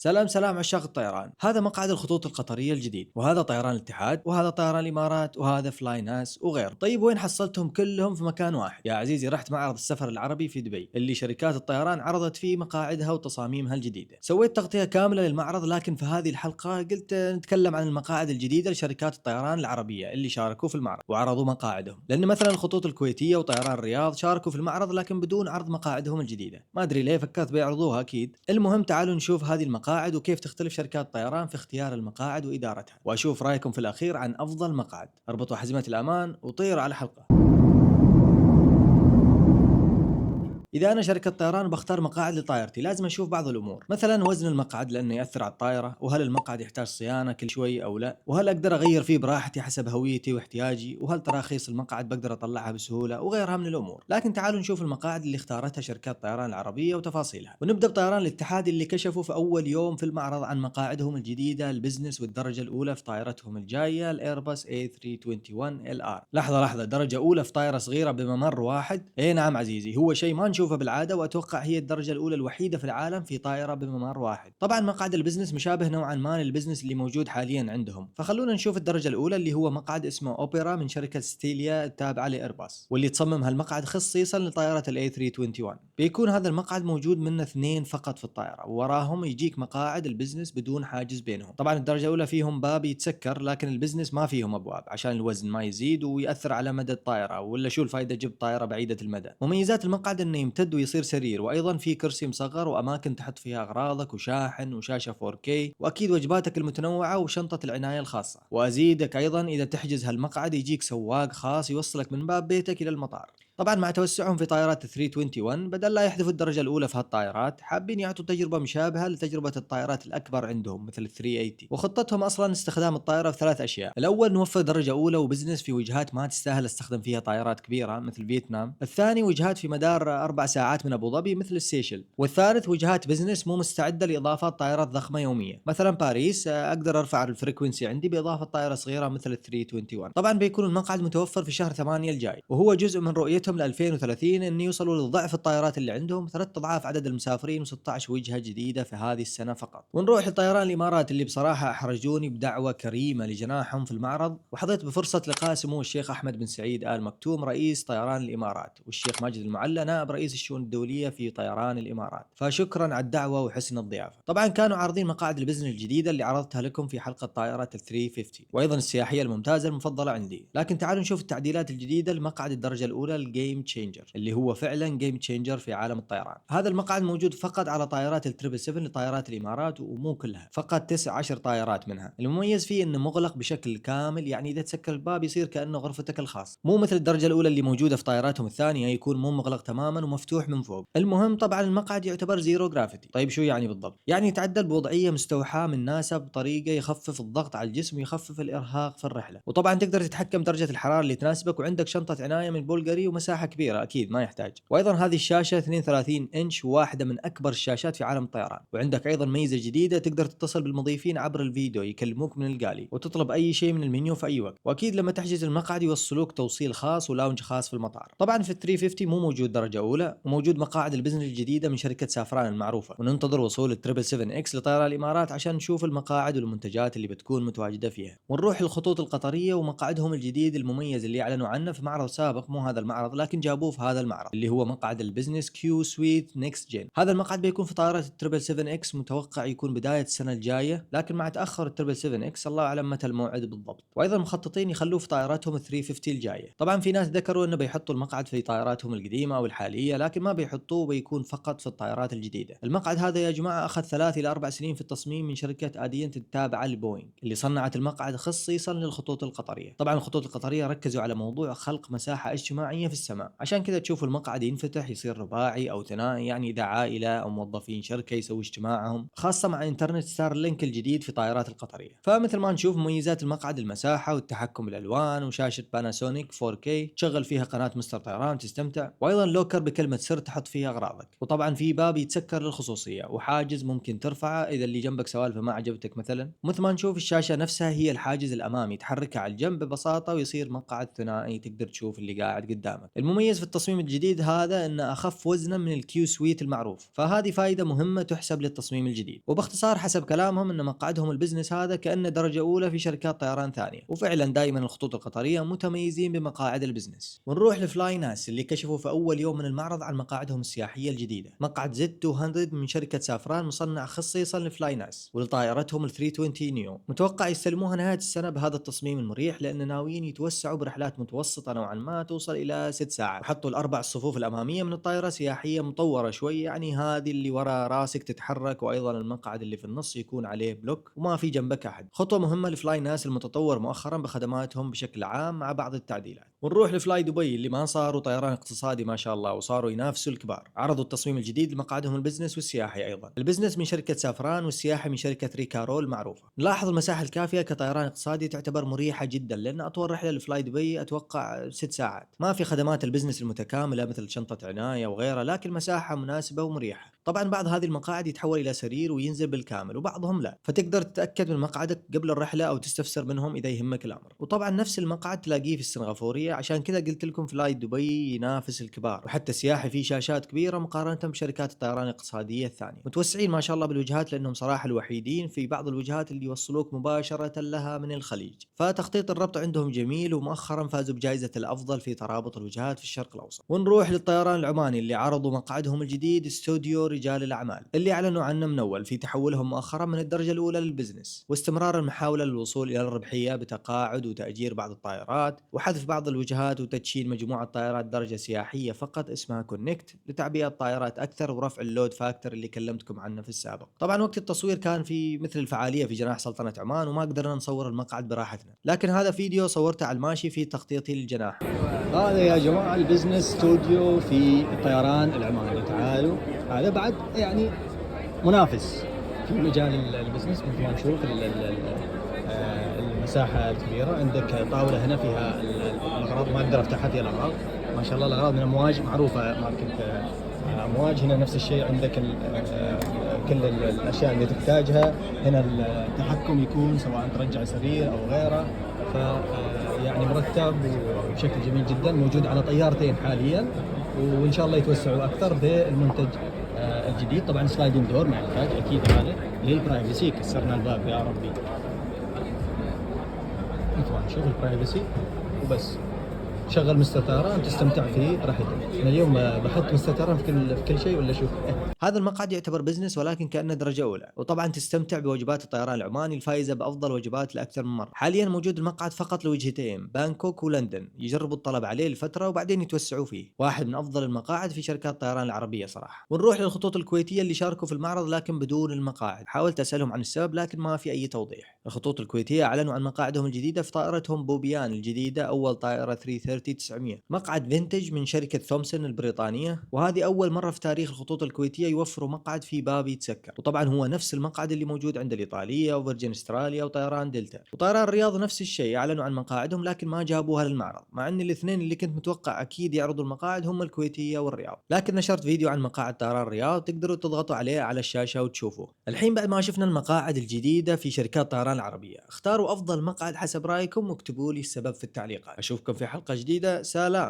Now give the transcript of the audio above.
سلام عشاق الطيران. هذا مقعد الخطوط القطرية الجديد، وهذا طيران الاتحاد، وهذا طيران الامارات، وهذا فلاي ناس وغيره. طيب وين حصلتهم كلهم في مكان واحد؟ يا عزيزي رحت معرض السفر العربي في دبي اللي شركات الطيران عرضت فيه مقاعدها وتصاميمها الجديدة. سويت تغطية كاملة للمعرض، لكن في هذه الحلقة قلت نتكلم عن المقاعد الجديدة لشركات الطيران العربية اللي شاركوا في المعرض وعرضوا مقاعدهم، لأن مثلا الخطوط الكويتية وطيران الرياض شاركوا في المعرض لكن بدون عرض مقاعدهم الجديدة. ما أدري ليه فكرت بيعرضوها أكيد. المهم تعالوا نشوف هذه المقاعد وكيف تختلف شركات الطيران في اختيار المقاعد وإدارتها، وأشوف رأيكم في الأخير عن أفضل مقعد. اربطوا حزمة الأمان وطيروا على حلقة. إذا أنا شركة طيران بختار مقاعد لطائرتي لازم أشوف بعض الأمور، مثلا وزن المقعد لأنه يأثر على الطائرة، وهل المقعد يحتاج صيانة كل شوي أو لا، وهل أقدر أغير فيه براحتي حسب هويتي واحتياجي، وهل تراخيص المقعد بقدر أطلعها بسهولة، وغيرها من الأمور. لكن تعالوا نشوف المقاعد اللي اختارتها شركات الطيران العربية وتفاصيلها، ونبدأ بطيران الاتحاد اللي كشفوا في أول يوم في المعرض عن مقاعدهم الجديدة البزنس والدرجة الأولى في طائرتهم الجاية الإيرباص A321 LR. لحظة، درجة أولى في طائرة صغيرة بممر واحد؟ إيه نعم عزيزي، هو شيء ما نشوفه بالعاده، واتوقع هي الدرجه الاولى الوحيده في العالم في طائره بممر واحد. طبعا مقعد البزنس مشابه نوعا ما للبزنس اللي موجود حاليا عندهم، فخلونا نشوف الدرجه الاولى اللي هو مقعد اسمه اوبرا من شركه ستيليا التابعه لايرباص، واللي تصمم هالمقعد خصيصا لطائره الاي 321. بيكون هذا المقعد موجود منه اثنين فقط في الطائره، ووراهم يجيك مقاعد البزنس بدون حاجز بينهم. طبعا الدرجه الاولى فيهم باب يتسكر، لكن البزنس ما فيهم ابواب عشان الوزن ما يزيد ويأثر على مدى الطائره، ولا شو الفائده جبت طائره بعيده المدى. مميزات المقعد انه يمتد ويصير سرير، وايضا في كرسي مصغر واماكن تحط فيها اغراضك وشاحن وشاشه 4K، واكيد وجباتك المتنوعه وشنطه العنايه الخاصه. وازيدك ايضا اذا تحجز هالمقعد يجيك سواق خاص يوصلك من باب بيتك الى المطار. طبعا مع توسعهم في طائرات 321 بدل لا يحذفوا الدرجه الاولى في هالطائرات، حابين يعطوا تجربه مشابهه لتجربه الطائرات الاكبر عندهم مثل 380. وخطتهم اصلا استخدام الطائره في ثلاث اشياء: الاول نوفر درجه اولى وبزنس في وجهات ما تستاهل استخدم فيها طائرات كبيره مثل فيتنام، الثاني وجهات في مدار 4 ساعات من ابو ظبي مثل السيشل، والثالث وجهات بزنس مو مستعده لاضافات طائرات ضخمه يوميه مثلا باريس، اقدر ارفع الفريكونسي عندي باضافه طائره صغيره مثل 321. طبعا بيكون المقعد متوفر في شهر 8 الجاي، وهو جزء من رؤيتهم ل 2030 ان يوصلوا لضعف الطائرات اللي عندهم، 3 اضعاف عدد المسافرين و16 وجهه جديده في هذه السنه فقط. ونروح لطيران الامارات اللي بصراحه احرجوني بدعوه كريمه لجناحهم في المعرض، وحظيت بفرصه لقاء سمو الشيخ احمد بن سعيد ال مكتوم رئيس طيران الامارات، والشيخ ماجد المعلى نائب رئيس الشؤون الدوليه في طيران الامارات، فشكرا على الدعوه وحسن الضيافه. طبعا كانوا عارضين مقاعد البزنس الجديده اللي عرضتها لكم في حلقه طائره ال 350، وايضا السياحيه الممتازه المفضله عندي. لكن تعالوا نشوف التعديلات الجديده لمقعد الدرجه الاولى الجيم تشينجر، اللي هو فعلا جيم تشينجر في عالم الطيران. هذا المقعد موجود فقط على طائرات ال 777 لطائرات الامارات، ومو كلها، فقط 19 طائرات منها. المميز فيه انه مغلق بشكل كامل، يعني اذا تسكر الباب يصير كانه غرفتك الخاص، مو مثل الدرجه الاولى اللي موجوده في طائراتهم الثانيه يكون مو مغلق تماما ومفتوح من فوق. المهم طبعا المقعد يعتبر زيرو جرافيتي. طيب شو يعني بالضبط؟ يعني يتعدل بوضعيه مستوحاه من ناسا بطريقه يخفف الضغط على الجسم ويخفف الارهاق في الرحله. وطبعا تقدر تتحكم درجه الحراره اللي تناسبك، وعندك شنطه عنايه من بولغاري ومساحه كبيره اكيد ما يحتاج. وايضا هذه الشاشه 32 انش واحده من اكبر الشاشات في عالم الطيران. وعندك ايضا ميزه جديده، تقدر تتصل بالمضيفين عبر الفيديو يكلموك من القالي وتطلب اي شيء من المنيو في اي وقت. واكيد لما تحجز المقعد يوصلوك توصيل خاص ولاونج خاص في المطار. طبعا في ال 350 مو موجود درجه اولى، وموجود مقاعد البزنس الجديده من شركه سافران المعروفه، وننتظر وصول ال 777 اكس لطيران الامارات عشان نشوف المقاعد والمنتجات اللي بتكون متواجده فيها. ونروح للخطوط القطريه ومقعدهم الجديد المميز اللي اعلنوا عنه في معرض سابق، مو هذا المعرض لكن جابوه في هذا المعرض، اللي هو مقعد البزنس كيو سويت نيكست جين. هذا المقعد بيكون في طائره التربل 7 اكس، متوقع يكون بدايه السنه الجايه، لكن مع تاخر التربل 7 اكس الله اعلم متى الموعد بالضبط. وايضا مخططين يخلوه في طائراتهم ال 350 الجايه. طبعا في ناس ذكروا انه بيحطوا المقعد في طائراتهم القديمه او الحاليه، لكن ما بيحطوه، بيكون فقط في الطائرات الجديده. المقعد هذا يا جماعه اخذ 3 إلى 4 سنين في التصميم من شركه ادينت التابعه لبوينغ، اللي صنعت المقعد خصيصا للخطوط القطريه. طبعا الخطوط القطريه ركزوا على موضوع خلق مساحه اجتماعيه في السماء، عشان كذا تشوف المقعد ينفتح يصير رباعي او ثنائي، يعني اذا عائله او موظفين شركه يسوي اجتماعهم، خاصه مع انترنت ستار لينك الجديد في طائرات القطريه. فمثل ما نشوف مميزات المقعد المساحه والتحكم بالالوان، وشاشه باناسونيك 4K تشغل فيها قناه مستر طيران تستمتع، وايضا لوكر بكلمه سر تحط فيها اغراضك، وطبعا في باب يتسكر للخصوصيه، وحاجز ممكن ترفعه اذا اللي جنبك سوالفه ما عجبتك مثلا. مثل ما نشوف الشاشه نفسها هي الحاجز الامامي، تحركها على الجنب ببساطه ويصير مقعد ثنائي، تقدر تشوف اللي قاعد قدامك. الطائرات. المميز في التصميم الجديد هذا انه اخف وزنا من الكيو سويت المعروف، فهذه فائدة مهمة تحسب للتصميم الجديد. وباختصار حسب كلامهم ان مقعدهم البزنس هذا كأنه درجة اولى في شركات طيران ثانية، وفعلا دائما الخطوط القطرية متميزين بمقاعد البزنس. ونروح لفلاي ناس اللي كشفوا في اول يوم من المعرض عن مقاعدهم السياحية الجديدة. مقعد زد 200 من شركة سافران مصنع خصيصا لفلاي ناس ولطائرتهم ال 320 نيو، متوقع يستلموها نهاية السنة بهذا التصميم المريح، لأن ناويين يتوسعوا برحلات متوسطة نوعا ما توصل إلى 6 ساعات. وحطوا الأربع الصفوف الأمامية من الطائرة سياحية مطورة شوي، يعني هذه اللي ورا راسك تتحرك، وأيضا المقعد اللي في النص يكون عليه بلوك وما في جنبك أحد. خطوة مهمة لفلاي ناس المتطور مؤخرا بخدماتهم بشكل عام مع بعض التعديلات. ونروح لفلاي دبي اللي ما صاروا طيران اقتصادي ما شاء الله، وصاروا ينافسوا الكبار. عرضوا التصميم الجديد لمقعدهم البزنس والسياحي، أيضا البزنس من شركة سافران والسياحي من شركة ريكارول المعروفة. نلاحظ المساحة الكافية كطيران اقتصادي تعتبر مريحة جدا، لأن أطول رحلة لفلاي دبي أتوقع 6 ساعات. ما في خدمات البزنس المتكاملة مثل شنطة عناية وغيرها، لكن مساحة مناسبة ومريحة. طبعا بعض هذه المقاعد يتحول إلى سرير وينزل بالكامل، وبعضهم لا، فتقدر تتأكد من مقعدك قبل الرحلة أو تستفسر منهم إذا يهمك الأمر. وطبعا نفس المقعد تلاقيه في السنغافورية، عشان كذا قلت لكم فلاي دبي ينافس الكبار. وحتى السياحي فيه شاشات كبيرة مقارنة بشركات الطيران الاقتصادية الثانية. متوسعين ما شاء الله بالوجهات، لأنهم صراحة الوحيدين في بعض الوجهات اللي يوصلوك مباشرة لها من الخليج، فتخطيط الربط عندهم جميل. ومؤخرا فازوا بجائزة الأفضل في ترابط الوجهات في الشرق الأوسط. ونروح للطيران العماني اللي عرضوا مقعدهم الجديد استوديو رجال الأعمال، اللي أعلنوا عنه من أول في تحولهم مؤخرا من الدرجة الأولى للبزنس، واستمرار المحاولة للوصول إلى الربحية بتقاعد وتأجير بعض الطائرات وحذف بعض الوجهات وتدشين مجموعة طائرات درجة سياحية فقط اسمها كونكت لتعبئة طائرات أكثر ورفع اللود فاكتور اللي كلمتكم عنه في السابق. طبعا وقت التصوير كان في مثل الفعالية في جناح سلطنة عمان، وما قدرنا نصور المقعد براحتنا، لكن هذا فيديو صورته على الماشي في تغطيتي للجناح. هذا يا جماعة البزنس ستوديو في الطيران العماني. تعالوا، هذا بعد يعني منافس في مجال البزنس. مثل ما نشوف المساحة الكبيرة. عندك طاولة هنا فيها الأغراض، ما أقدر أفتحها، فيها الأغراض ما شاء الله. الأغراض من أمواج معروفة، ماركة أمواج. هنا نفس الشيء، عندك كل الأشياء اللي تحتاجها. هنا التحكم يكون سواء ترجع سرير أو غيره، ف يعني مرتب وبشكل جميل جدا. موجود على طيارتين حاليا، وإن شاء الله يتوسعوا أكثر بالمنتج الجديد. طبعا سلايدنج دور ما يحتاج أكيد، هذا للبرايفسي. كسرنا الباب يا ربي. مثل ما نشوف البرايفسي وبس. شغل مستطاران تستمتع في رحلتك. اليوم بحط مستطاران في كل شيء ولا شوف. هذا المقعد يعتبر بزنس ولكن كأنه درجة أولى، وطبعا تستمتع بوجبات الطيران العماني الفائزة بأفضل وجبات لأكثر من مرة. حاليا موجود المقعد فقط لوجهتين، بانكوك ولندن، يجربوا الطلب عليه لفترة وبعدين يتوسعوا فيه. واحد من أفضل المقاعد في شركات الطيران العربية صراحة. ونروح للخطوط الكويتية اللي شاركوا في المعرض لكن بدون المقاعد. حاولت أسألهم عن السبب لكن ما في أي توضيح. الخطوط الكويتية أعلنوا عن مقاعدهم الجديدة في طائرتهم بوبيان الجديدة، أول طائرة 330-900، مقعد فينتج من شركة ثومسون البريطانية، وهذه أول مرة في تاريخ الخطوط الكويتية يوفروا مقعد في باب يتسكر. وطبعا هو نفس المقعد اللي موجود عند الإيطالية وفيرجن استراليا وطيران دلتا. وطيران الرياض نفس الشيء، أعلنوا عن مقاعدهم لكن ما جابوها للمعرض، مع أن الاثنين اللي كنت متوقع أكيد يعرضوا المقاعد هم الكويتية والرياض. لكن نشرت فيديو عن مقاعد طيران الرياض، تقدروا تضغطوا عليه على الشاشة وتشوفوه. الحين بعد ما شفنا المقاعد الجديدة في شركات طيران العربية، اختاروا أفضل مقعد حسب رأيكم واكتبوا لي السبب في التعليقات. أشوفكم في حلقة جديدة. سلام.